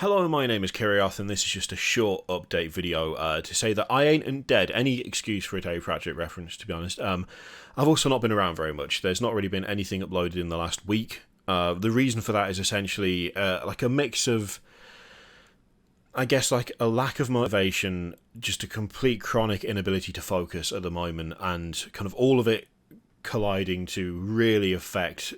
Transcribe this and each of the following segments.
Hello, my name is Kirioth, and this is just a short update video to say that I ain't dead. Any excuse for a Dave Pratchett reference, to be honest. I've also not been around very much. There's not really been anything uploaded in the last week. The reason for that is essentially like a mix of, I guess, like a lack of motivation, just a complete chronic inability to focus at the moment, and kind of all of it colliding to really affect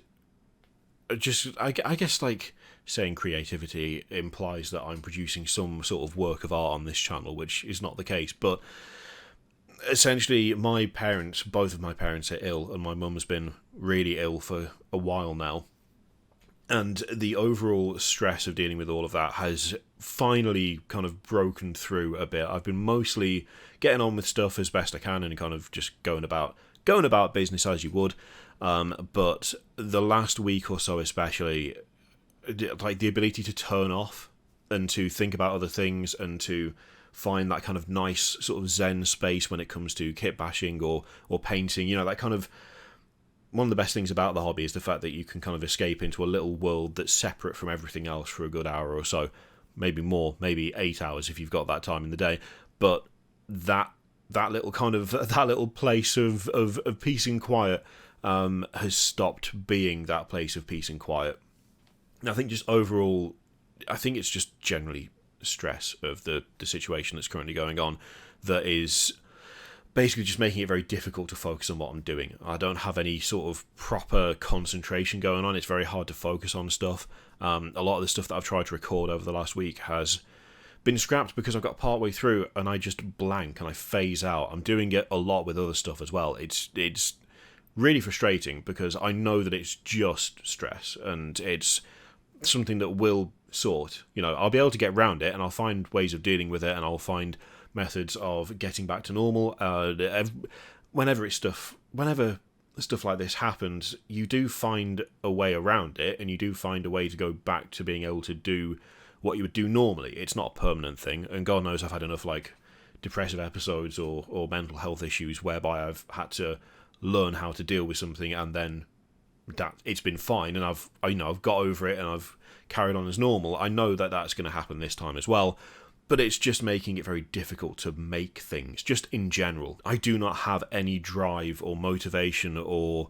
just, I guess, like, saying creativity implies that I'm producing some sort of work of art on this channel, which is not the case. But essentially, my parents, both of my parents, are ill, and my mum's been really ill for a while now. And the overall stress of dealing with all of that has finally kind of broken through a bit. I've been mostly getting on with stuff as best I can and kind of just going about business as you would. But the last week or so especially, like the ability to turn off and to think about other things and to find that kind of nice sort of zen space when it comes to kit bashing or painting, you know, that kind of, one of the best things about the hobby is the fact that you can kind of escape into a little world that's separate from everything else for a good hour or so, maybe more, maybe 8 hours if you've got that time in the day. But that little kind of, that little place of peace and quiet has stopped being that place of peace and quiet. I think just overall, I think it's just generally stress of the situation that's currently going on that is basically just making it very difficult to focus on what I'm doing. I don't have any sort of proper concentration going on. It's very hard to focus on stuff. A lot of the stuff that I've tried to record over the last week has been scrapped because I've got partway through and I just blank and I phase out. I'm doing it a lot with other stuff as well. It's really frustrating because I know that it's just stress and it's something that will sort. You know, I'll be able to get around it and I'll find ways of dealing with it and I'll find methods of getting back to normal. Whenever stuff like this happens, you do find a way around it and you do find a way to go back to being able to do what you would do normally. It's not a permanent thing, and God knows I've had enough like depressive episodes or mental health issues whereby I've had to learn how to deal with something and then that it's been fine and I've got over it and I've carried on as normal. I know that that's going to happen this time as well, but it's just making it very difficult to make things, just in general. I do not have any drive or motivation or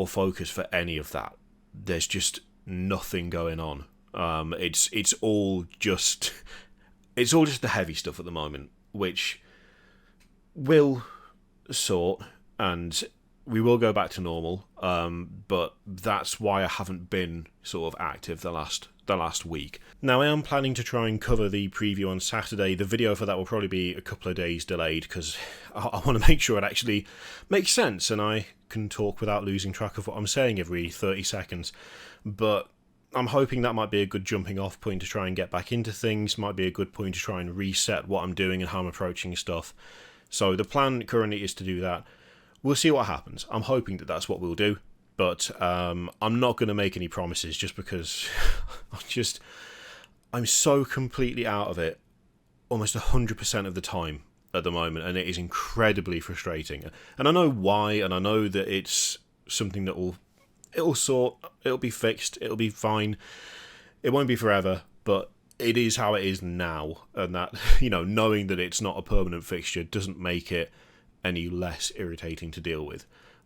focus for any of that. There's just nothing going on. It's all just the heavy stuff at the moment, which will sort and we will go back to normal, but that's why I haven't been sort of active the last week. Now, I am planning to try and cover the preview on Saturday. The video for that will probably be a couple of days delayed because I want to make sure it actually makes sense and I can talk without losing track of what I'm saying every 30 seconds. But I'm hoping that might be a good jumping off point to try and get back into things, might be a good point to try and reset what I'm doing and how I'm approaching stuff. So the plan currently is to do that. We'll see what happens. I'm hoping that that's what we'll do, but I'm not going to make any promises just because I'm so completely out of it almost 100% of the time at the moment, and it is incredibly frustrating. And I know why, and I know that it's something that it'll sort, it'll be fixed, it'll be fine. It won't be forever, but it is how it is now, and that, you know, knowing that it's not a permanent fixture doesn't make it any less irritating to deal with.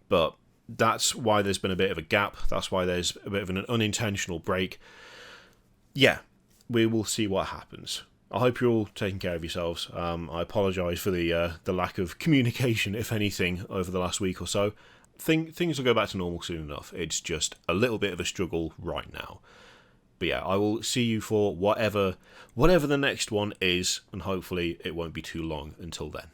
But that's why there's been a bit of a gap. That's why there's a bit of an unintentional break. Yeah, we will see what happens. I hope you're all taking care of yourselves. I apologise for the lack of communication, if anything, over the last week or so. Things will go back to normal soon enough. It's just a little bit of a struggle right now. But yeah, I will see you for whatever the next one is, and hopefully it won't be too long until then.